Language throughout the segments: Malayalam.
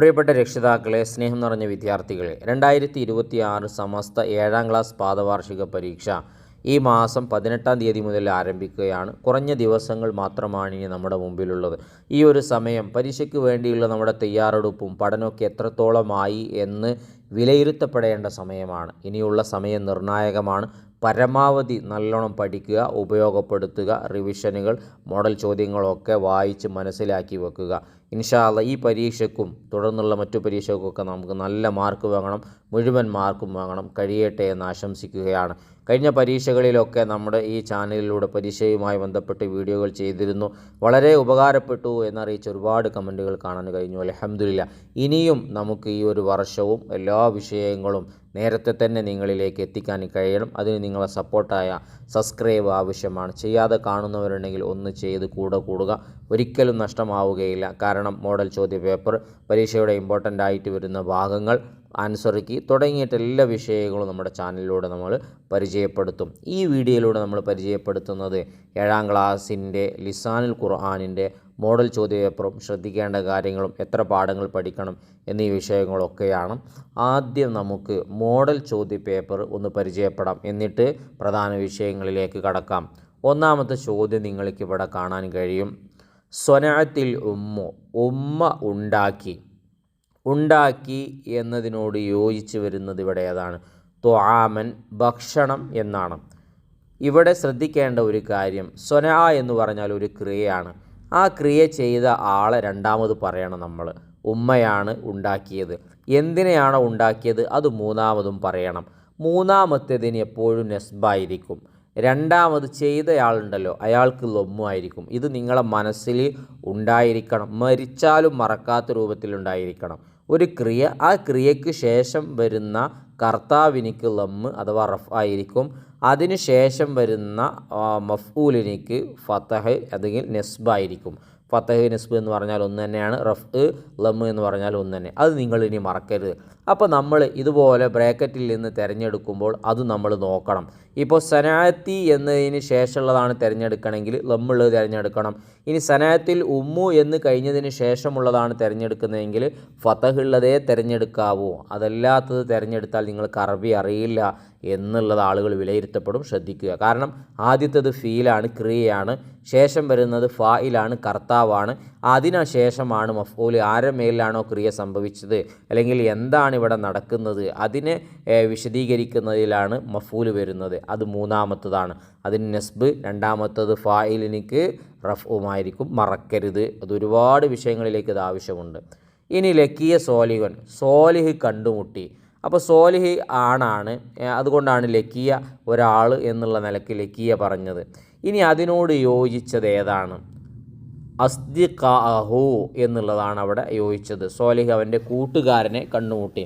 പ്രിയപ്പെട്ട രക്ഷിതാക്കളെ, സ്നേഹം നിറഞ്ഞ വിദ്യാർത്ഥികളെ, 2026 സമസ്ത 7ാം ക്ലാസ് പാദവാർഷിക പരീക്ഷ ഈ മാസം 18-ാം തീയതി മുതൽ ആരംഭിക്കുകയാണ്. കുറഞ്ഞ ദിവസങ്ങൾ മാത്രമാണ് ഇനി നമ്മുടെ മുമ്പിലുള്ളത്. ഈ ഒരു സമയം പരീക്ഷയ്ക്ക് വേണ്ടിയുള്ള നമ്മുടെ തയ്യാറെടുപ്പും പഠനമൊക്കെ എത്രത്തോളമായി എന്ന് വിലയിരുത്തപ്പെടേണ്ട സമയമാണ്. ഇനിയുള്ള സമയം നിർണായകമാണ്. പരമാവധി നല്ലോണം പഠിക്കുക, ഉപയോഗപ്പെടുത്തുക, റിവിഷനുകൾ, മോഡൽ ചോദ്യങ്ങളൊക്കെ വായിച്ച് മനസ്സിലാക്കി വെക്കുക. ഇൻഷാ അല്ലാഹ് ഈ പരീക്ഷയ്ക്കും തുടർന്നുള്ള മറ്റു പരീക്ഷകൾക്കൊക്കെ നമുക്ക് നല്ല മാർക്ക് വാങ്ങണം, മുഴുവൻ മാർക്കും വാങ്ങണം, കഴിയട്ടെ എന്ന് ആശംസിക്കുകയാണ്. കഴിഞ്ഞ പരീക്ഷകളിലൊക്കെ നമ്മുടെ ഈ ചാനലിലൂടെ പരീക്ഷയുമായി ബന്ധപ്പെട്ട് വീഡിയോകൾ ചെയ്തിരുന്നു. വളരെ ഉപകാരപ്പെട്ടു എന്നറിയിച്ച് ഒരുപാട് കമൻറ്റുകൾ കാണാൻ കഴിഞ്ഞു. അൽഹംദുലില്ലാഹ്. ഇനിയും നമുക്ക് ഈ ഒരു വർഷവും എല്ലാ വിഷയങ്ങളും നേരത്തെ തന്നെ നിങ്ങളിലേക്ക് എത്തിക്കാൻ കഴിയണം. അതിന് നിങ്ങളെ സപ്പോർട്ടായ സബ്സ്ക്രൈബ് ആവശ്യമാണ്. ചെയ്യാതെ കാണുന്നവരുണ്ടെങ്കിൽ ഒന്ന് ചെയ്ത് കൂടെ കൂടുക. ഒരിക്കലും നഷ്ടമാവുകയില്ല. കാരണം മോഡൽ ചോദ്യ പേപ്പർ, പരീക്ഷയുടെ ഇമ്പോർട്ടൻ്റ് ആയിട്ട് വരുന്ന ഭാഗങ്ങൾ, ആൻസർ കീ തുടങ്ങിയിട്ട് എല്ലാ വിഷയങ്ങളും നമ്മുടെ ചാനലിലൂടെ നമ്മൾ പരിചയപ്പെടുത്തും. ഈ വീഡിയോയിലൂടെ നമ്മൾ പരിചയപ്പെടുത്തുന്നത് 7ാം ക്ലാസ്സിൻ്റെ ലിസാനുൽ ഖുർആനിൻ്റെ മോഡൽ ചോദ്യപേപ്പറും ശ്രദ്ധിക്കേണ്ട കാര്യങ്ങളും എത്ര പാഠങ്ങൾ പഠിക്കണം എന്നീ വിഷയങ്ങളൊക്കെയാണ്. ആദ്യം നമുക്ക് മോഡൽ ചോദ്യപേപ്പർ ഒന്ന് പരിചയപ്പെടാം, എന്നിട്ട് പ്രധാന വിഷയങ്ങളിലേക്ക് കടക്കാം. ഒന്നാമത്തെ ചോദ്യം നിങ്ങൾക്ക് ഇവിടെ കാണാൻ കഴിയും. സ്വനഅത്തിൽ ഉമ്മ ഉണ്ടാക്കി എന്നതിനോട് യോജിച്ച് വരുന്നത് ഇവിടെ ഏതാണ്? ത്വആമൻ, ഭക്ഷണം എന്നാണ്. ഇവിടെ ശ്രദ്ധിക്കേണ്ട ഒരു കാര്യം, സ്വന എന്ന് പറഞ്ഞാൽ ഒരു ക്രിയയാണ്. ആ ക്രിയ ചെയ്ത ആളെ രണ്ടാമത് പറയണം നമ്മൾ. ഉമ്മയാണ് ഉണ്ടാക്കിയത്. എന്തിനെയാണോ ഉണ്ടാക്കിയത് അത് മൂന്നാമതും പറയണം. മൂന്നാമത്തേതിന് എപ്പോഴും നെസ്ബായിരിക്കും. രണ്ടാമത് ചെയ്തയാളുണ്ടല്ലോ അയാൾക്ക് ലൊമ്മുമായിരിക്കും. ഇത് നിങ്ങളെ മനസ്സിൽ ഉണ്ടായിരിക്കണം. മരിച്ചാലും മറക്കാത്ത രൂപത്തിലുണ്ടായിരിക്കണം. ഒരു ക്രിയ, ആ ക്രിയയ്ക്ക് ശേഷം വരുന്ന കർത്താവിനിക്ക് ലമ്മ് അഥവാ റഫ് ആയിരിക്കും. അതിന് ശേഷം വരുന്ന മഫ്ഊലിനിക്ക് ഫതഹ് അല്ലെങ്കിൽ നെസ്ബായിരിക്കും. ഫതഹ് നെസ്ബ് എന്ന് പറഞ്ഞാൽ ഒന്ന് തന്നെയാണ്, റഫ് ലമ്മ് എന്ന് പറഞ്ഞാൽ ഒന്ന് തന്നെ. അത് നിങ്ങൾ ഇനി മറക്കരുത്. അപ്പോൾ നമ്മൾ ഇതുപോലെ ബ്രാക്കറ്റിൽ നിന്ന് തിരഞ്ഞെടുക്കുമ്പോൾ അത് നമ്മൾ നോക്കണം. ഇപ്പോൾ സനാഅത്തി എന്നതിന് ശേഷമുള്ളതാണ് തിരഞ്ഞെടുക്കണമെങ്കിൽ ലമ്മുള്ളത് തിരഞ്ഞെടുക്കണം. ഇനി സനാഅത്തിൽ ഉമ്മു എന്ന് കഴിഞ്ഞതിന് ശേഷമുള്ളതാണ് തിരഞ്ഞെടുക്കുന്നതെങ്കിൽ ഫതഹ് ഉള്ളതേ തിരഞ്ഞെടുക്കാവൂ. അതല്ലാത്തത് തിരഞ്ഞെടുത്താൽ നിങ്ങൾക്ക് അറബി അറിയില്ല എന്നുള്ളത് ആളുകൾ വിലയിരുത്തപ്പെടും. ശ്രദ്ധിക്കുക. കാരണം ആദ്യത്തേത് ഫീലാണ്, ക്രിയയാണ്. ശേഷം വരുന്നത് ഫായിലാണ്, കർത്താവാണ്. അതിനു ശേഷമാണ് മഫ്ഊൽ. ആരുടെ മേലിലാണോ ക്രിയ സംഭവിച്ചത് അല്ലെങ്കിൽ എന്താണ് ഇവിടെ നടക്കുന്നത് അതിനെ വിശദീകരിക്കുന്നതിലാണ് മഫ്ഊൽ വരുന്നത്. അത് മൂന്നാമത്തതാണ്. അതിന് നെസ്ബ്. രണ്ടാമത്തത് ഫായിലിനിക്ക് റഫ്ഉമായിരിക്കും. മറക്കരുത്. അത് ഒരുപാട് വിഷയങ്ങളിലേക്ക് ഇത് ആവശ്യമുണ്ട്. ഇനി ലക്കിയ സോലിഹൻ, സോലിഹ് കണ്ടുമുട്ടി. അപ്പോൾ സോലിഹ് ആണാണ്, അതുകൊണ്ടാണ് ലക്കിയ ഒരാൾ എന്നുള്ള നിലയ്ക്ക് ലക്കിയ പറഞ്ഞത്. ഇനി അതിനോട് യോജിച്ചത് ഏതാണ്? അസ്ദിഖാഹു എന്നുള്ളതാണ് അവിടെ യോജിച്ചത്. സോലിഹ് അവൻ്റെ കൂട്ടുകാരനെ കണ്ടുമുട്ടി.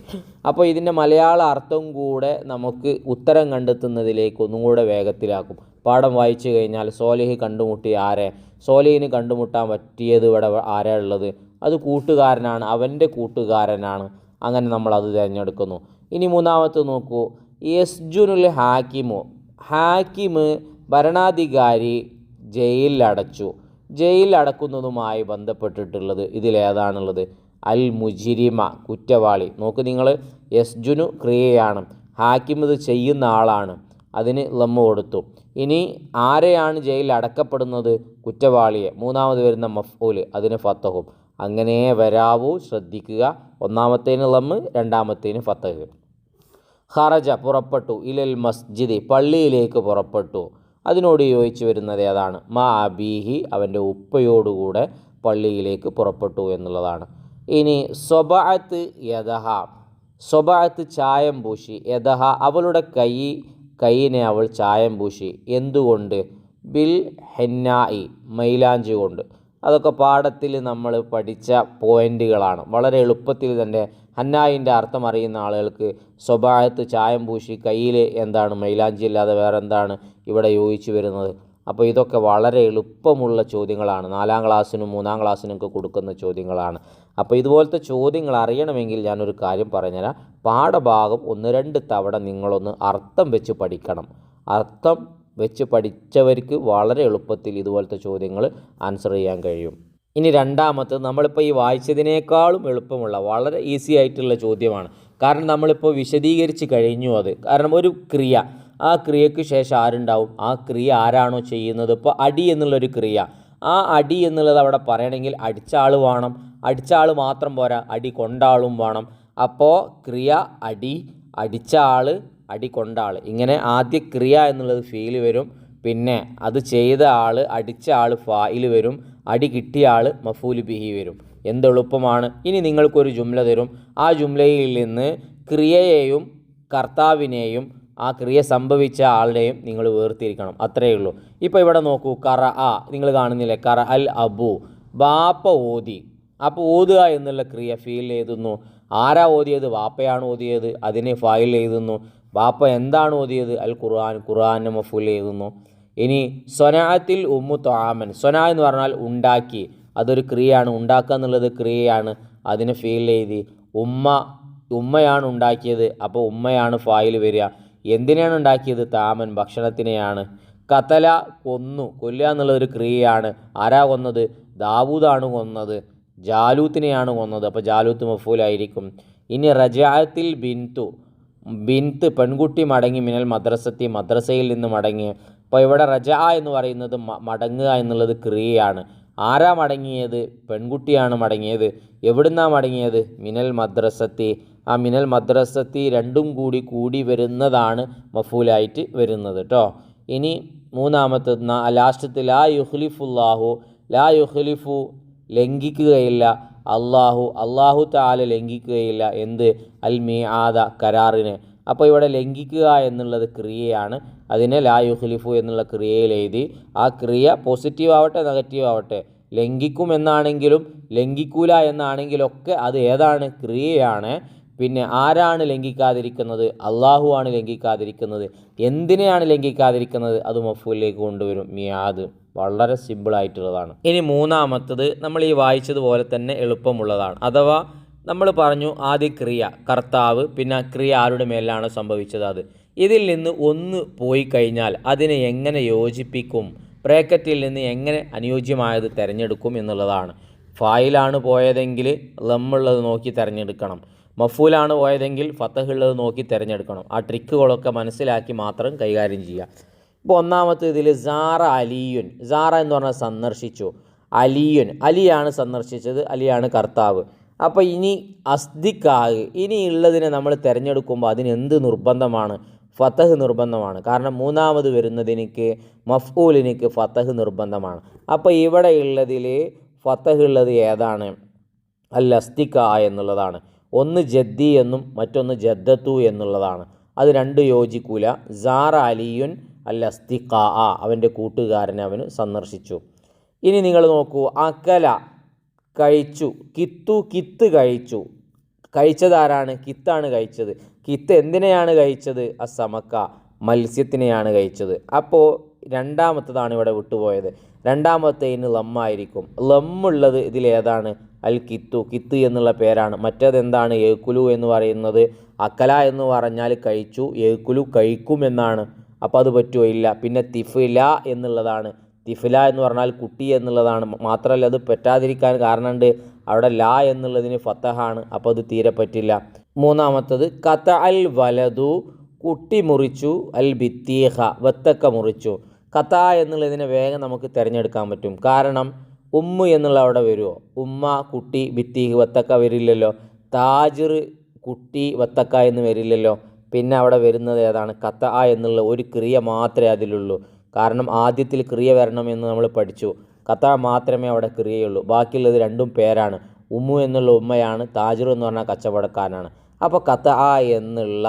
അപ്പോൾ ഇതിൻ്റെ മലയാള അർത്ഥം കൂടെ നമുക്ക് ഉത്തരം കണ്ടെത്തുന്നതിലേക്ക് ഒന്നും കൂടെ വേഗത്തിലാക്കും. പാഠം വായിച്ചു കഴിഞ്ഞാൽ സോലിഹ് കണ്ടുമുട്ടി ആരെ? സോലിഹിന് കണ്ടുമുട്ടാൻ പറ്റിയത് ഇവിടെ ആരാ ഉള്ളത്? അത് കൂട്ടുകാരനാണ്, അവൻ്റെ കൂട്ടുകാരനാണ്. അങ്ങനെ നമ്മൾ അത് തിരഞ്ഞെടുക്കുന്നു. ഇനി മൂന്നാമത്തെ നോക്കൂ. യസ്ജുനുൽ ഹാക്കിമു, ഹാക്കിമ് ഭരണാധികാരി ജയിലിലടച്ചു. ജയിലിലടക്കുന്നതുമായി ബന്ധപ്പെട്ടിട്ടുള്ളത് ഇതിലേതാണുള്ളത്? അൽ മുജിരിമ, കുറ്റവാളി. നോക്ക് നിങ്ങൾ, യസ്ജുനു ക്രിയയാണ്, ഹാക്കിം ഇത് ചെയ്യുന്ന ആളാണ്, അതിന് ലമ്മ കൊടുത്തു. ഇനി ആരെയാണ് ജയിലിൽ അടക്കപ്പെടുന്നത്? കുറ്റവാളിയെ. മൂന്നാമത് വരുന്ന മഫ്ഊൽ, അതിന് ഫതഹും. അങ്ങനെ വരാവൂ. ശ്രദ്ധിക്കുക. ഒന്നാമത്തേന് ലമ്മ്, രണ്ടാമത്തേന് ഫതഹ്. ഖറജ, പുറപ്പെട്ടു. ഇലൽ മസ്ജിദ്, പള്ളിയിലേക്ക് പുറപ്പെട്ടു. അതിനോട് യോജിച്ച് വരുന്നത് ഏതാണ്? മാ അബീഹി, അവൻ്റെ ഉപ്പയോടുകൂടെ പള്ളിയിലേക്ക് പുറപ്പെട്ടു എന്നുള്ളതാണ്. ഇനി സ്വബഅത്ത് യദഹ, സ്വബഅത്ത് ചായം പൂശി. യദഹ, അവളുടെ കൈയിനെ അവൾ ചായം പൂശി. എന്തുകൊണ്ട്? ബിൽ ഹെന്നായി, മൈലാഞ്ചി കൊണ്ട്. അതൊക്കെ പാഠത്തിൽ നമ്മൾ പഠിച്ച പോയിൻ്റുകളാണ്. വളരെ എളുപ്പത്തിൽ തന്നെ ഹന്നായിൻ്റെ അർത്ഥം അറിയുന്ന ആളുകൾക്ക് സ്വബഅത്ത് ചായം പൂശി, കയ്യിൽ എന്താണ് മൈലാഞ്ചി അല്ലാതെ വേറെ എന്താണ് ഇവിടെ യോജിച്ച് വരുന്നത്? അപ്പോൾ ഇതൊക്കെ വളരെ എളുപ്പമുള്ള ചോദ്യങ്ങളാണ്. 4ാം ക്ലാസ്സിനും 3ാം ക്ലാസ്സിനൊക്കെ കൊടുക്കുന്ന ചോദ്യങ്ങളാണ്. അപ്പോൾ ഇതുപോലത്തെ ചോദ്യങ്ങൾ അറിയണമെങ്കിൽ ഞാനൊരു കാര്യം പറഞ്ഞുതരാം. പാഠഭാഗം 1-2 തവണ നിങ്ങളൊന്ന് അർത്ഥം വെച്ച് പഠിക്കണം. അർത്ഥം വെച്ച് പഠിച്ചവർക്ക് വളരെ എളുപ്പത്തിൽ ഇതുപോലത്തെ ചോദ്യങ്ങൾ ആൻസർ ചെയ്യാൻ കഴിയും. ഇനി രണ്ടാമത്തെ നമ്മളിപ്പോൾ ഈ വായിച്ചതിനേക്കാളും എളുപ്പമുള്ള വളരെ ഈസി ആയിട്ടുള്ള ചോദ്യമാണ്. കാരണം നമ്മളിപ്പോൾ വിശദീകരിച്ച് കഴിഞ്ഞു അത്. കാരണം ഒരു ക്രിയ, ആ ക്രിയയ്ക്ക് ശേഷം ആരുണ്ടാവും? ആ ക്രിയ ആരാണോ ചെയ്യുന്നത്? ഇപ്പോൾ അടി എന്നുള്ളൊരു ക്രിയ, ആ അടി എന്നുള്ളത് അവിടെ പറയണമെങ്കിൽ അടിച്ച ആൾ വേണം. അടിച്ച ആൾ മാത്രം പോരാ, അടി കൊണ്ട ആളും വേണം. അപ്പോൾ ക്രിയ അടി, അടിച്ച ആൾ, അടി കൊണ്ട ആൾ, ഇങ്ങനെ ആദ്യ ക്രിയ എന്നുള്ളത് ഫീൽ വരും. പിന്നെ അത് ചെയ്ത ആൾ, അടിച്ച ആൾ ഫായിൽ വരും. അടി കിട്ടിയ ആൾ മഫൂൽ ബിഹി വരും. എന്തെളുപ്പമാണ്. ഇനി നിങ്ങൾക്കൊരു ജുംല തരും. ആ ജുംലയിൽ നിന്ന് ക്രിയയെയും കർത്താവിനെയും ആ ക്രിയ സംഭവിച്ച ആളുടെയും നിങ്ങൾ വേർതിരിക്കണം. അത്രയേ ഉള്ളൂ. ഇപ്പോൾ ഇവിടെ നോക്കൂ, കറ ആ, നിങ്ങൾ കാണുന്നില്ലേ, കറ അൽ അബു, ബാപ്പ ഓതി. അപ്പോൾ ഓതുക എന്നുള്ള ക്രിയ ഫീൽ എഴുതുന്നു. ആരാ ഓതിയത്? വാപ്പയാണ് ഓതിയത്. അതിനെ ഫായിൽ എഴുതുന്നു. ബാപ്പ എന്താണ് ഓതിയത്? അൽ ഖുർആൻ, ഖുർആനെ മഫൂൽ എഴുതുന്നു. ഇനി സൊനാത്തിൽ ഉമ്മു ത്വാമൻ, സൊന എന്ന് പറഞ്ഞാൽ ഉണ്ടാക്കി, അതൊരു ക്രിയയാണ്. ഉണ്ടാക്കുക എന്നുള്ളത് ക്രിയയാണ്, അതിന് ഫീൽ എഴുതി. ഉമ്മയാണ് ഉണ്ടാക്കിയത്, അപ്പോൾ ഉമ്മയാണ് ഫായിൽ വരിക. എന്തിനാണ് ഉണ്ടാക്കിയത്? താമൻ, ഭക്ഷണത്തിനെയാണ്. കതല, കൊന്നു, കൊല്ലുക എന്നുള്ളതൊരു ക്രിയയാണ്. ആരാ കൊന്നത്? ദാവൂദാണ് കൊന്നത്. ജാലൂത്തിനെയാണ് കൊന്നത്, അപ്പോൾ ജാലൂത്ത് മഫൂലായിരിക്കും. ഇനി റജാത്തിൽ ബിന്തു, ബിന്ത് പെൺകുട്ടി മടങ്ങി, മിനൽ മദ്രസത്തി, മദ്രസയിൽ നിന്ന് മടങ്ങി. അപ്പോൾ ഇവിടെ റജാ എന്ന് പറയുന്നത് മടങ്ങുക എന്നുള്ളത് ക്രിയയാണ്. ആരാ മടങ്ങിയത്? പെൺകുട്ടിയാണ് മടങ്ങിയത്. എവിടുന്നാണ് മടങ്ങിയത്? മിനൽ മദ്രസത്തി. ആ മിനൽ മദ്രസത്തി രണ്ടും കൂടി വരുന്നതാണ് മഫൂലായിട്ട് വരുന്നത് കേട്ടോ. ഇനി മൂന്നാമത്തത് ലാസ്റ്റത്ത് ലാ യുഖ്ലിഫുല്ലാഹു, ലാ യുഖ്ലിഫു ലംഘിക്കുകയില്ല, അള്ളാഹു തആല ലംഘിക്കുകയില്ല. എന്ത്? അൽ മീആദ, കരാറിനെ. അപ്പോൾ ഇവിടെ ലംഘിക്കുക എന്നുള്ളത് ക്രിയയാണ്. അതിനെ ലാ യുഖ്ലിഫു എന്നുള്ള ക്രിയയിൽ എഴുതി. ആ ക്രിയ പോസിറ്റീവ് ആവട്ടെ നെഗറ്റീവ് ആവട്ടെ, ലംഘിക്കും എന്നാണെങ്കിലും ലംഘിക്കൂല എന്നാണെങ്കിലൊക്കെ അത് ഏതാണ്? ക്രിയയാണ്. പിന്നെ ആരാണ് ലംഘിക്കാതിരിക്കുന്നത്? അള്ളാഹു ആണ് ലംഘിക്കാതിരിക്കുന്നത്. എന്തിനെയാണ് ലംഘിക്കാതിരിക്കുന്നത്? അത് മഫൂലിലേക്ക് കൊണ്ടുവരും, മിയാദ്. വളരെ സിമ്പിളായിട്ടുള്ളതാണ്. ഇനി മൂന്നാമത്തത് നമ്മൾ ഈ വായിച്ചതുപോലെ തന്നെ എളുപ്പമുള്ളതാണ്. അഥവാ നമ്മൾ പറഞ്ഞു ആദ്യ ക്രിയ കർത്താവ്, പിന്നെ ക്രിയ ആരുടെ മേലാണ് സംഭവിച്ചത് അത്. ഇതിൽ നിന്ന് ഒന്ന് പോയി കഴിഞ്ഞാൽ അതിനെ എങ്ങനെ യോജിപ്പിക്കും, ബ്രാക്കറ്റിൽ നിന്ന് എങ്ങനെ അനുയോജ്യമായത് തിരഞ്ഞെടുക്കും എന്നുള്ളതാണ്. ഫായിലാണ് പോയതെങ്കിൽ ലമ്മുള്ളത് നോക്കി തിരഞ്ഞെടുക്കണം. മഫൂലാണ് പോയതെങ്കിൽ ഫത്തഹുള്ളത് നോക്കി തിരഞ്ഞെടുക്കണം. ആ ട്രിക്കുകളൊക്കെ മനസ്സിലാക്കി മാത്രം കൈകാര്യം ചെയ്യുക. ഇപ്പോൾ ഒന്നാമത്തെ ഇതിൽ സാറ അലിയുൻ, സാറ എന്ന് പറഞ്ഞാൽ സന്ദർശിച്ചു. അലിയുൻ, അലിയാണ് സന്ദർശിച്ചത്, അലിയാണ് കർത്താവ്. അപ്പോൾ ഇനി അസ്ദിക്കാഹ്, ഇനി ഉള്ളതിനെ നമ്മൾ തിരഞ്ഞെടുക്കുമ്പോൾ അതിന് എന്ത് നിർബന്ധമാണ്? ഫതഹ് നിർബന്ധമാണ്. കാരണം മൂന്നാമത് വരുന്നതിനിക്ക് മഫ്ഊലിനിക്ക് ഫതഹ് നിർബന്ധമാണ്. അപ്പോൾ ഇവിടെ ഉള്ളതിൽ ഫതഹ് ഉള്ളത് ഏതാണ്? അൽ അസ്ദിക്കാ എന്നുള്ളതാണ്. ഒന്ന് ജദ്ദി എന്നും മറ്റൊന്ന് ജദ്ദത്തു എന്നുള്ളതാണ്. അത് രണ്ട് യോജിക്കൂല. സാറ അലിയുൻ അൽ അസ്ദിക്കാ, അവൻ്റെ കൂട്ടുകാരനെ അവന് സന്ദർശിച്ചു. ഇനി നിങ്ങൾ നോക്കൂ, അക്കല കഴിച്ചു, കിത്ത് കഴിച്ചു. കഴിച്ചതാരാണ്? കിത്താണ് കഴിച്ചത്. കിത്ത് എന്തിനെയാണ് കഴിച്ചത്? അസമക്ക, മത്സ്യത്തിനെയാണ് കഴിച്ചത്. അപ്പോൾ രണ്ടാമത്തതാണ് ഇവിടെ വിട്ടുപോയത്. രണ്ടാമത്തേന് ലമ്മായിരിക്കും. ലമ്മുള്ളത് ഇതിലേതാണ്? അൽ കിത്ത് എന്നുള്ള പേരാണ്. മറ്റേതെന്താണ്? ഏക്കുലു എന്ന് പറയുന്നത്. അക്കല എന്ന് പറഞ്ഞാൽ കഴിച്ചു, ഏക്കുലു കഴിക്കും എന്നാണ്. അപ്പോൾ അത് പറ്റുമോ? ഇല്ല. പിന്നെ തിഫില എന്നുള്ളതാണ്. തിഫില എന്ന് പറഞ്ഞാൽ കുട്ടി എന്നുള്ളതാണ്. മാത്രമല്ല അത് പറ്റാതിരിക്കാൻ കാരണമുണ്ട്, അവിടെ ലാ എന്നുള്ളതിന് ഫത്തഹാണ്. അപ്പോൾ അത് തീരെ പറ്റില്ല. മൂന്നാമത്തത് കത അൽ വലതു, കുട്ടി മുറിച്ചു. അൽ ബിത്തീഹ, വത്തക്ക മുറിച്ചു. കത എന്നുള്ളതിനെ വേഗം നമുക്ക് തിരഞ്ഞെടുക്കാൻ പറ്റും. കാരണം ഉമ്മ എന്നുള്ള അവിടെ വരുമോ? ഉമ്മ, കുട്ടി, ബിത്തീഹ്, വത്തക്ക വരില്ലല്ലോ. താജിർ, കുട്ടി, വത്തക്ക എന്ന് വരില്ലല്ലോ. പിന്നെ അവിടെ വരുന്നത് ഏതാണ്? കത എന്നുള്ള ഒരു ക്രിയ മാത്രമേ അതിലുള്ളൂ. കാരണം ആദ്യത്തിൽ ക്രിയ വരണമെന്ന് നമ്മൾ പഠിച്ചു. കത മാത്രമേ അവിടെ ക്രിയയുള്ളൂ. ബാക്കിയുള്ളത് രണ്ടും പേരാണ്. ഉമ്മു എന്നുള്ള ഉമ്മയാണ്, താജിർ എന്ന് പറഞ്ഞാൽ കച്ചവടക്കാരനാണ്. അപ്പോൾ കത എന്നുള്ള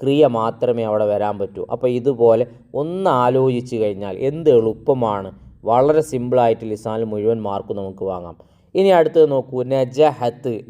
ക്രിയ മാത്രമേ അവിടെ വരാൻ പറ്റൂ. അപ്പോൾ ഇതുപോലെ ഒന്ന് ആലോചിച്ച് കഴിഞ്ഞാൽ എന്ത് എളുപ്പമാണ്. വളരെ സിമ്പിളായിട്ട് ലിസാനിൽ മുഴുവൻ മാർക്ക് നമുക്ക് വാങ്ങാം. ഇനി അടുത്തത് നോക്കൂ,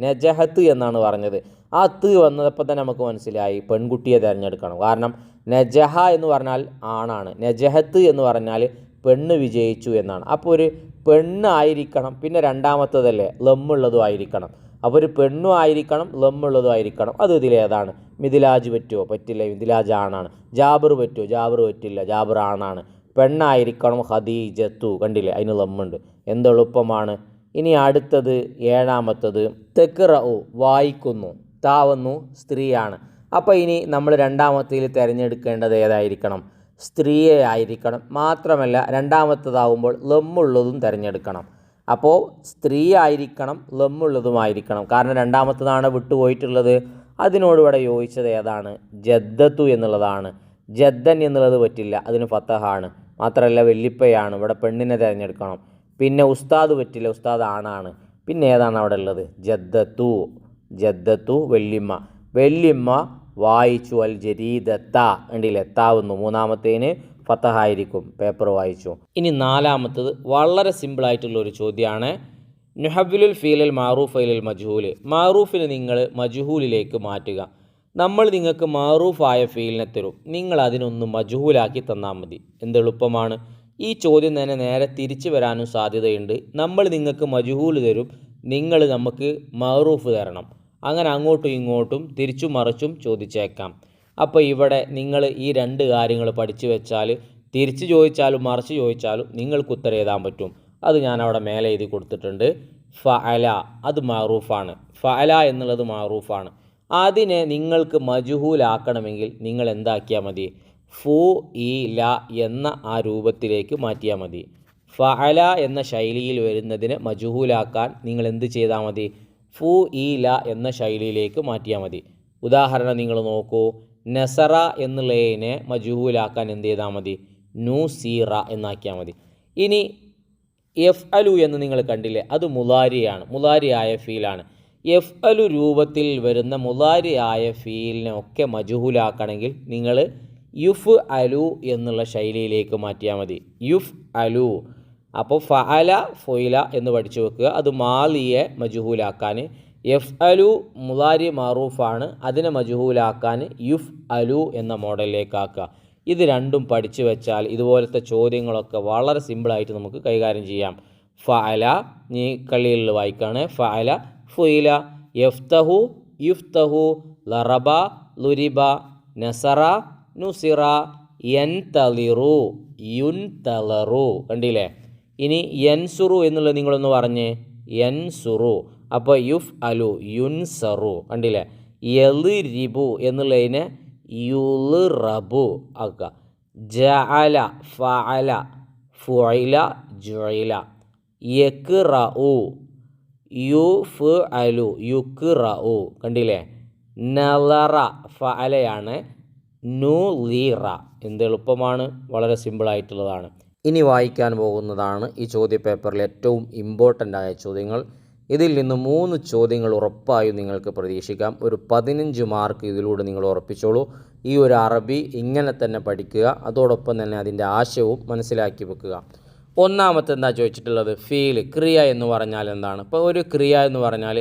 നജഹത്ത് എന്നാണ് പറഞ്ഞത്. ആ ത് വന്നപ്പോൾ തന്നെ നമുക്ക് മനസ്സിലായി പെൺകുട്ടിയെ തിരഞ്ഞെടുക്കണം. കാരണം നജഹ എന്ന് പറഞ്ഞാൽ ആണാണ്, നജഹത്ത് എന്ന് പറഞ്ഞാൽ പെണ്ണ് വിജയിച്ചു എന്നാണ്. അപ്പോൾ ഒരു പെണ്ണായിരിക്കണം. പിന്നെ രണ്ടാമത്തതല്ലേ ലമ്മുള്ളതും ആയിരിക്കണം. അപ്പോൾ ഒരു പെണ്ണും ആയിരിക്കണം, ലമ്മുള്ളതും ആയിരിക്കണം. അത് ഇതിലേതാണ്? മിഥിലാജ് പറ്റുമോ? പറ്റില്ല, മിഥിലാജ് ആണാണ്. ജാബിർ പറ്റുമോ? ജാബിർ പറ്റില്ല, ജാബിർ ആണാണ്. പെണ്ണായിരിക്കണം, ഖദീജത്തു, കണ്ടില്ലേ അതിന് ലമ്മുണ്ട്. എന്തെളുപ്പമാണ്. ഇനി അടുത്തത് ഏഴാമത്തത് തെക്റഉ വായിക്കുന്നു. താവുന്നു സ്ത്രീയാണ്. അപ്പോൾ ഇനി നമ്മൾ രണ്ടാമത്തേൽ തിരഞ്ഞെടുക്കേണ്ടത് ഏതായിരിക്കണം? സ്ത്രീയെ ആയിരിക്കണം. മാത്രമല്ല രണ്ടാമത്തതാവുമ്പോൾ ലമ്മുള്ളതും തിരഞ്ഞെടുക്കണം. അപ്പോൾ സ്ത്രീ ആയിരിക്കണം, ലമ്മുള്ളതുമായിരിക്കണം. കാരണം രണ്ടാമത്തതാണ് വിട്ടുപോയിട്ടുള്ളത്. അതിനോട് ഇവിടെ യോജിച്ചത് ഏതാണ്? ജദ്ദത്തു എന്നുള്ളതാണ്. ജദ്ദൻ എന്നുള്ളത് പറ്റില്ല, അതിന് ഫത്തഹാണ്. മാത്രമല്ല വെല്ലിപ്പയാണ്, ഇവിടെ പെണ്ണിനെ തിരഞ്ഞെടുക്കണം. പിന്നെ ഉസ്താദ് പറ്റില്ല, ഉസ്താദ് ആണാണ്. പിന്നെ ഏതാണ് അവിടെ ഉള്ളത്? ജദ്ദത്തു. ജദ്ദത്തു വെല്ലിമ്മ. വെല്ലിമ്മ വായിച്ചു അൽ ജരീദത്ത. കണ്ടില്ലേ, എത്താവുന്നു. മൂന്നാമത്തേന് ഫത്തഹായിരിക്കും, പേപ്പർ വായിച്ചു. ഇനി നാലാമത്തത് വളരെ സിമ്പിളായിട്ടുള്ളൊരു ചോദ്യമാണ്. നുഹവ്വിലുൽ ഫീലൽ മാറൂഫ് ഇലൽ മജ്ഹൂൽ. മാറൂഫിനെ നിങ്ങൾ മജ്ഹൂലിലേക്ക് മാറ്റുക. നമ്മൾ നിങ്ങൾക്ക് മാറൂഫായ ഫീലിനെ തരും, നിങ്ങൾ അതിനൊന്ന് മജ്ഹൂലാക്കി തന്നാൽ മതി. എന്തെളുപ്പമാണ്. ഈ ചോദ്യം തന്നെ നേരെ തിരിച്ചു വരാനും സാധ്യതയുണ്ട്. നമ്മൾ നിങ്ങൾക്ക് മജ്ഹൂൽ തരും, നിങ്ങൾ നമുക്ക് മാറൂഫ് തരണം. അങ്ങനെ അങ്ങോട്ടും ഇങ്ങോട്ടും തിരിച്ചും മറിച്ചും ചോദിച്ചേക്കാം. അപ്പോൾ ഇവിടെ നിങ്ങൾ ഈ രണ്ട് കാര്യങ്ങൾ പഠിച്ചു വെച്ചാൽ തിരിച്ച് ചോദിച്ചാലും മറിച്ച് ചോദിച്ചാലും നിങ്ങൾക്ക് ഉത്തരം എഴുതാൻ പറ്റും. അത് ഞാൻ അവിടെ മേലെ എഴുതി കൊടുത്തിട്ടുണ്ട്. ഫഅല അത് മാറൂഫാണ്. ഫഅല എന്നുള്ളത് മാറൂഫാണ്. അതിനെ നിങ്ങൾക്ക് മജ്ഹൂലാക്കണമെങ്കിൽ നിങ്ങൾ എന്താക്കിയാൽ മതി? ഫു ഈ ല എന്ന ആ രൂപത്തിലേക്ക് മാറ്റിയാൽ മതി. ഫഅല എന്ന ശൈലിയിൽ വരുന്നതിനെ മജ്ഹൂലാക്കാൻ നിങ്ങൾ എന്ത് ചെയ്താൽ മതി? ഫു ഈ ല എന്ന ശൈലിയിലേക്ക് മാറ്റിയാൽ മതി. ഉദാഹരണം നിങ്ങൾ നോക്കൂ. നസറ എന്നുള്ളതിനെ മജ്ഹൂലാക്കാൻ എന്ത് ചെയ്താൽ മതി? നൂസീറ എന്നാക്കിയാൽ മതി. ഇനി എഫ് അലു എന്ന് നിങ്ങൾ കണ്ടില്ലേ, അത് മുലാരിയാണ്, മുലാരിയായ ഫീലാണ്. എഫ് അലു രൂപത്തിൽ വരുന്ന മുലാരിയായ ഫീലിനെ ഒക്കെ മജ്ഹൂലാക്കണമെങ്കിൽ നിങ്ങൾ യുഫ് അലു എന്നുള്ള ശൈലിയിലേക്ക് മാറ്റിയാൽ മതി. യുഫ് അലു. അപ്പോൾ ഫഅല ഫൊയില എന്ന് പഠിച്ചു വെക്കുക. അത് മാലിയെ മജ്ഹൂലാക്കാൻ. എഫ് അലു മുലാരി മാറൂഫാണ്, അതിനെ മജ്ഹൂലാക്കാൻ യുഫ് അലു എന്ന മോഡലിലേക്കാക്കുക. ഇത് രണ്ടും പഠിച്ചു വെച്ചാൽ ഇതുപോലത്തെ ചോദ്യങ്ങളൊക്കെ വളരെ സിമ്പിളായിട്ട് നമുക്ക് കൈകാര്യം ചെയ്യാം. ഫഅല നീ കളിയിൽ വായിക്കാണ്. ഫഅല ഫുയില. യഫ്തഹു യുഫ്തഹു. ലറബ ലുരിബ. നസറ നുസിറ. യൻതളിറു യുൻതളറു. കണ്ടില്ലേ? ഇനി യൻസുറു എന്നുള്ളത് നിങ്ങളൊന്ന് പറഞ്ഞേ. യൻസുറു. അപ്പോൾ യുഫ് അലു യുൻസറു. കണ്ടില്ലേ? യളിരിബു എന്നുള്ളതിനെ യുളിറബു ആക്കുക. ജഅല ഫഅല ഫുഇല ജുഇല. യക്റഉ യുഫ്അലു യുക്റഉ. കണ്ടില്ലേ? നളറ ഫഅലയാണ്. നുളിറ. എന്ത് എളുപ്പമാണ്, വളരെ സിമ്പിളായിട്ടുള്ളതാണ്. ഇനി വായിക്കാൻ പോകുന്നതാണ് ഈ ചോദ്യപേപ്പറിൽ ഏറ്റവും ഇമ്പോർട്ടൻ്റ് ആയ ചോദ്യങ്ങൾ. ഇതിൽ നിന്ന് 3 ചോദ്യങ്ങൾ ഉറപ്പായും നിങ്ങൾക്ക് പ്രതീക്ഷിക്കാം. ഒരു 15 മാർക്ക് ഇതിലൂടെ നിങ്ങൾ ഉറപ്പിച്ചോളൂ. ഈ ഒരു അറബി ഇങ്ങനെ തന്നെ പഠിക്കുക, അതോടൊപ്പം തന്നെ അതിൻ്റെ ആശയവും മനസ്സിലാക്കി വെക്കുക. ഒന്നാമത്തെ എന്താ ചോദിച്ചിട്ടുള്ളത്? ഫീൽ, ക്രിയ എന്ന് പറഞ്ഞാൽ എന്താണ്? ഇപ്പോൾ ഒരു ക്രിയ എന്ന് പറഞ്ഞാൽ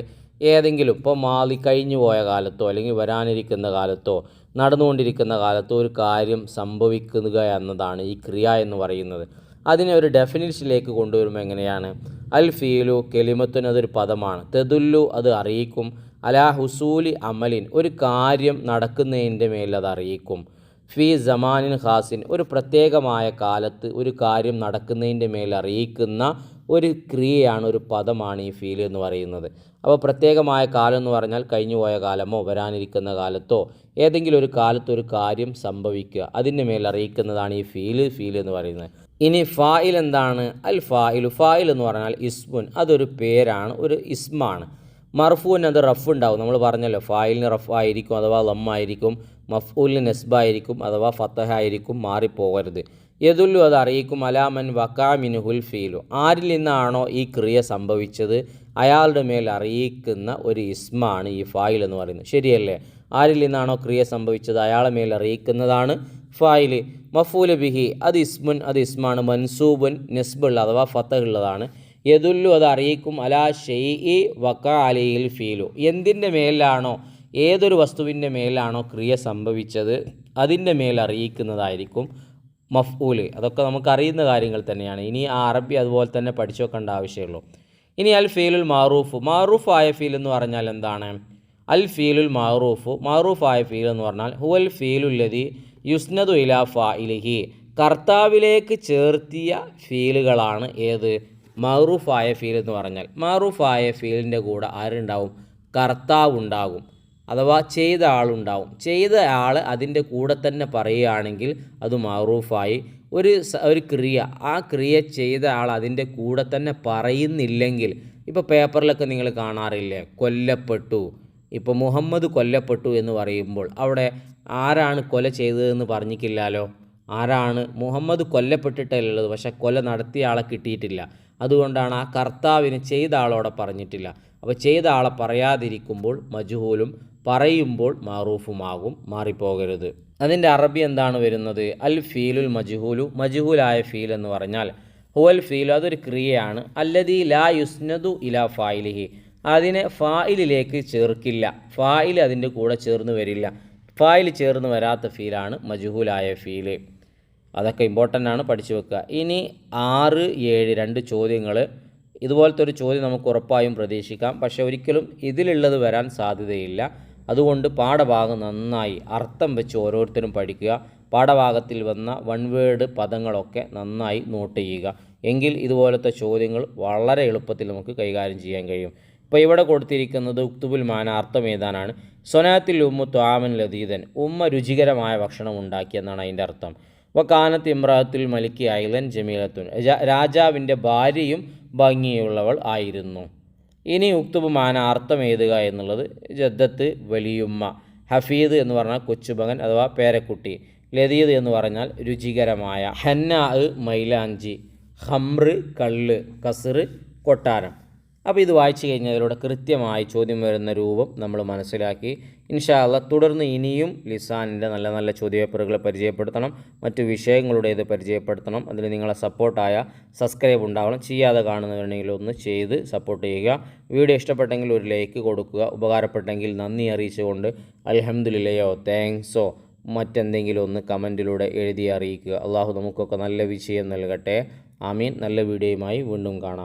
ഏതെങ്കിലും ഇപ്പോൾ മാലി കഴിഞ്ഞു പോയ കാലത്തോ അല്ലെങ്കിൽ വരാനിരിക്കുന്ന കാലത്തോ നടന്നുകൊണ്ടിരിക്കുന്ന കാലത്തോ ഒരു കാര്യം സംഭവിക്കുക എന്നതാണ് ഈ ക്രിയ എന്ന് പറയുന്നത്. അതിനെ ഒരു ഡെഫിനിഷനിലേക്ക് കൊണ്ടുവരുമ്പോൾ എങ്ങനെയാണ്? അൽ ഫീലു കെലിമത്തുൻ, അതൊരു പദമാണ്. തെദുല്ലു അത് അറിയിക്കും. അലാ ഹുസൂലി അമലിൻ ഒരു കാര്യം നടക്കുന്നതിൻ്റെ മേൽ അത് അറിയിക്കും. ഫി സമാനിൻ ഖാസിൻ ഒരു പ്രത്യേകമായ കാലത്ത് ഒരു കാര്യം നടക്കുന്നതിൻ്റെ മേൽ അറിയിക്കുന്ന ഒരു ക്രിയയാണ്, ഒരു പദമാണ് ഈ ഫീൽ എന്ന് പറയുന്നത്. അപ്പോൾ പ്രത്യേകമായ കാലം എന്ന് പറഞ്ഞാൽ കഴിഞ്ഞു പോയ കാലമോ വരാനിരിക്കുന്ന കാലത്തോ ഏതെങ്കിലും ഒരു കാലത്ത് ഒരു കാര്യം സംഭവിക്കുക, അതിൻ്റെ മേൽ അറിയിക്കുന്നതാണ് ഈ ഫീൽ എന്ന് പറയുന്നത്. ഇനി ഫായിൽ എന്താണ്? അൽ ഫായിലു, ഫായിൽ എന്ന് പറഞ്ഞാൽ ഇസ്മുൻ, അതൊരു പേരാണ്, ഒരു ഇസ്മാണ്. മർഫൂന് അത് റഫ് ഉണ്ടാവും. നമ്മൾ പറഞ്ഞല്ലോ ഫായിലിന് റഫ് ആയിരിക്കും അഥവാ ലമ്മായിരിക്കും, മഫ്ഊലിന് നെസ്ബായിരിക്കും അഥവാ ഫത്തഹ ആയിരിക്കും, മാറിപ്പോകരുത്. യദുല്ലു അത് അറിയിക്കും അലാമൻ വക്കാ മിൻഹുൽ ഫീലു ആരിൽ നിന്നാണോ ഈ ക്രിയ സംഭവിച്ചത് അയാളുടെ മേൽ അറിയിക്കുന്ന ഒരു ഇസ്മാണ് ഈ ഫായിൽ എന്ന് പറയുന്നത്. ശരിയല്ലേ? ആരിൽ നിന്നാണോ ക്രിയ സംഭവിച്ചത് അയാളെ മേൽ അറിയിക്കുന്നതാണ് ഫായിൽ. മഫൂല് ബിഹി അത് ഇസ്മുൻ, അത് ഇസ്മാണ്. മൻസൂബുൻ നെസ്ബുള്ള അഥവാ ഫത്തഹ് ഉള്ളതാണ്. യദുല്ലു അത് അറിയിക്കും അലാ ഷെയ്ഇ വക്കാ അലൈഹിൽ ഫീലു എന്തിൻ്റെ മേലാണോ, ഏതൊരു വസ്തുവിൻ്റെ മേലാണോ ക്രിയ സംഭവിച്ചത് അതിൻ്റെ മേൽ അറിയിക്കുന്നതായിരിക്കും മഫ്ഊല്. അതൊക്കെ നമുക്കറിയുന്ന കാര്യങ്ങൾ തന്നെയാണ്. ഇനി ആ അറബി അതുപോലെ തന്നെ പഠിച്ചു വെക്കേണ്ട ആവശ്യമുള്ളൂ. ഇനി അൽ ഫീലുൽ മാറൂഫ്, മാറൂഫായ ഫീൽ എന്ന് പറഞ്ഞാൽ എന്താണ്? അൽ ഫീലുൽ മാറൂഫ്, മാറൂഫായ ഫീൽ എന്ന് പറഞ്ഞാൽ ഹുവൽ ഫീലുല്ലദി യുസ്നദു ഇലാ ഫാഇലിഹി കർത്താവിലേക്ക് ചേർത്തിയ ഫീലുകളാണ് ഏത്? മഅറൂഫായ ഫീൽ എന്ന് പറഞ്ഞാൽ മഅറൂഫായ ഫീലിൻ്റെ കൂടെ ആരുണ്ടാവും? കർത്താവ് ഉണ്ടാകും, അഥവാ ചെയ്ത ആളുണ്ടാവും. ചെയ്ത ആൾ അതിൻ്റെ കൂടെ തന്നെ പറയുകയാണെങ്കിൽ അത് മഅറൂഫായി. ഒരു ക്രിയ, ആ ക്രിയ ചെയ്ത ആൾ അതിൻ്റെ കൂടെ തന്നെ പറയുന്നില്ലെങ്കിൽ, ഇപ്പോൾ പേപ്പറിലൊക്കെ നിങ്ങൾ കാണാറില്ലേ, കൊല്ലപ്പെട്ടു, ഇപ്പോൾ മുഹമ്മദ് കൊല്ലപ്പെട്ടു എന്ന് പറയുമ്പോൾ അവിടെ ആരാണ് കൊല ചെയ്തതെന്ന് പറഞ്ഞിട്ടില്ലല്ലോ. ആരാണ്? മുഹമ്മദ് കൊല്ലപ്പെട്ടിട്ടല്ലേ ഉള്ളത്, പക്ഷെ കൊല നടത്തിയ ആളെ കിട്ടിയിട്ടില്ല. അതുകൊണ്ടാണ് ആ കർത്താവിന് ചെയ്ത ആളോടെ പറഞ്ഞിട്ടില്ല. അപ്പോൾ ചെയ്ത ആളെ പറയാതിരിക്കുമ്പോൾ മജ്ഹൂലും, പറയുമ്പോൾ മഅറൂഫുമാകും. മാറിപ്പോകരുത്. അതിൻ്റെ അറബി എന്താണ് വരുന്നത്? അൽ ഫീലുൽ മജ്ഹൂലു, മജ്ഹൂലായ ഫീൽ എന്ന് പറഞ്ഞാൽ ഹുവൽ ഫീൽ, അതൊരു ക്രിയയാണ്. അല്ലദീ ലാ യുസ്നദു ഇലാ ഫായിലിഹി, അതിനെ ഫായിലിലേക്ക് ചേർക്കില്ല, ഫായിൽ അതിൻ്റെ കൂടെ ചേർന്ന് വരില്ല. ഫായിൽ ചേർന്ന് വരാത്ത ഫീലാണ് മജ്ഹൂലായ ഫീല്. അതൊക്കെ ഇമ്പോർട്ടൻ്റ് ആണ്, പഠിച്ചു വെക്കുക. ഇനി 6, 7 2 ചോദ്യങ്ങൾ. ഇതുപോലത്തെ ഒരു ചോദ്യം നമുക്ക് ഉറപ്പായും പ്രതീക്ഷിക്കാം, പക്ഷേ ഒരിക്കലും ഇതിലുള്ളത് വരാൻ സാധ്യതയില്ല. അതുകൊണ്ട് പാഠഭാഗം നന്നായി അർത്ഥം വെച്ച് ഓരോരുത്തരും പഠിക്കുക. പാഠഭാഗത്തിൽ വന്ന വൺ വേർഡ് പദങ്ങളൊക്കെ നന്നായി നോട്ട് ചെയ്യുക. എങ്കിൽ ഇതുപോലത്തെ ചോദ്യങ്ങൾ വളരെ എളുപ്പത്തിൽ നമുക്ക് കൈകാര്യം ചെയ്യാൻ കഴിയും. ഇപ്പോൾ ഇവിടെ കൊടുത്തിരിക്കുന്നത് ഉക്തുബുൽ മാന, അർത്ഥം എഴുതാനാണ്. സൊനാത്തിൽ ഉമ്മു ത്വാമൻ ലദീദൻ, ഉമ്മ രുചികരമായ ഭക്ഷണം ഉണ്ടാക്കിയെന്നാണ് അതിൻ്റെ അർത്ഥം. വക്കാനത്ത് ഇമ്രാത്തുൽ മലിക്കി ഐലൻ ജമീലത്തുൻ, രാജാവിൻ്റെ ഭാര്യയും ഭംഗിയുള്ളവൾ ആയിരുന്നു. ഇനി ഉക്തുബ് മാന, അർത്ഥം എഴുതുക എന്നുള്ളത് ജദ്ദത്ത് വലിയുമ്മ, ഹഫീദ് എന്ന് പറഞ്ഞാൽ കൊച്ചുമകൻ അഥവാ പേരക്കുട്ടി, ലദീദ് എന്ന് പറഞ്ഞാൽ രുചികരമായ, ഹന്നാ മൈലാഞ്ചി, ഹംറ് കള്ള്, കസർ കൊട്ടാരം. അപ്പോൾ ഇത് വായിച്ചു കഴിഞ്ഞതിലൂടെ കൃത്യമായി ചോദ്യം വരുന്ന രൂപം നമ്മൾ മനസ്സിലാക്കി. ഇൻഷാ അല്ലാഹ് തുടർന്ന് ഇനിയും ലിസാനിൻ്റെ നല്ല നല്ല ചോദ്യപേപ്പറുകൾ പരിചയപ്പെടുത്തണം, മറ്റു വിഷയങ്ങളുടേത് പരിചയപ്പെടുത്തണം. അതിൽ നിങ്ങളെ സപ്പോർട്ടായ സബ്സ്ക്രൈബ് ഉണ്ടാവണം. ചെയ്യാതെ കാണുന്നവരുണ്ടെങ്കിൽ ഒന്ന് ചെയ്ത് സപ്പോർട്ട് ചെയ്യുക. വീഡിയോ ഇഷ്ടപ്പെട്ടെങ്കിൽ ഒരു ലൈക്ക് കൊടുക്കുക. ഉപകാരപ്പെട്ടെങ്കിൽ നന്ദി അറിയിച്ചുകൊണ്ട് അൽഹംദുലില്ലയോ, താങ്ക്സോ മറ്റെന്തെങ്കിലും ഒന്ന് കമൻറ്റിലൂടെ എഴുതി അറിയിക്കുക. അള്ളാഹു നമുക്കൊക്കെ നല്ല വിജയം നൽകട്ടെ. ആമീൻ. നല്ല വീഡിയോയുമായി വീണ്ടും കാണാം.